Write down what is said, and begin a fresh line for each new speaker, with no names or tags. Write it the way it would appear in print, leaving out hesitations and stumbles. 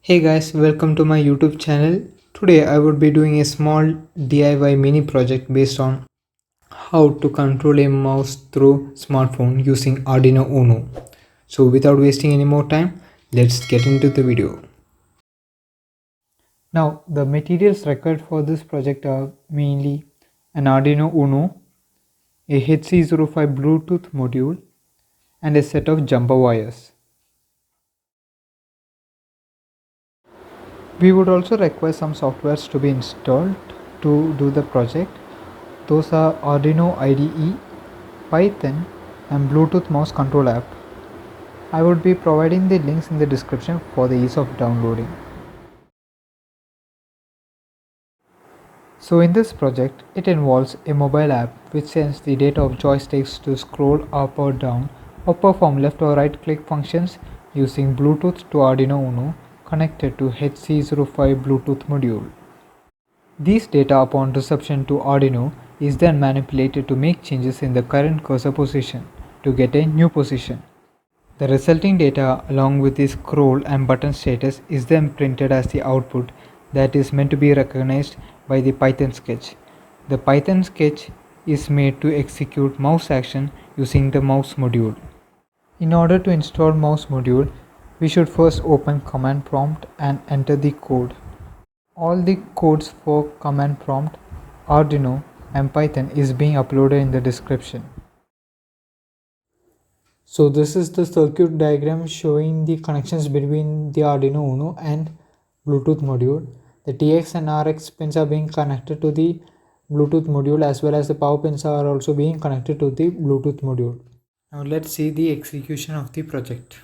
Hey guys, welcome to my YouTube channel. Today I would be doing a small DIY mini project based on how to control a mouse through smartphone using Arduino UNO. So without wasting any more time, let's get into the video. Now the materials required for this project are mainly an Arduino UNO, a HC05 Bluetooth module and a set of jumper wires. We would also require some softwares to be installed to do the project. Those are Arduino IDE, Python and Bluetooth mouse control app. I would be providing the links in the description for the ease of downloading. So in this project, it involves a mobile app which sends the data of joysticks to scroll up or down or perform left or right click functions using Bluetooth to Arduino UNO connected to HC05 Bluetooth module. These data upon reception to Arduino is then manipulated to make changes in the current cursor position to get a new position. The resulting data along with the scroll and button status is then printed as the output that is meant to be recognized by the Python sketch. The Python sketch is made to execute mouse action using the mouse module. In order to install mouse module, we should first open command prompt and enter the code. All the codes for command prompt, Arduino and Python is being uploaded in the description. So this is the circuit diagram showing the connections between the Arduino UNO and Bluetooth module. The TX and RX pins are being connected to the Bluetooth module as well as the power pins are also being connected to the Bluetooth module. Now let's see the execution of the project.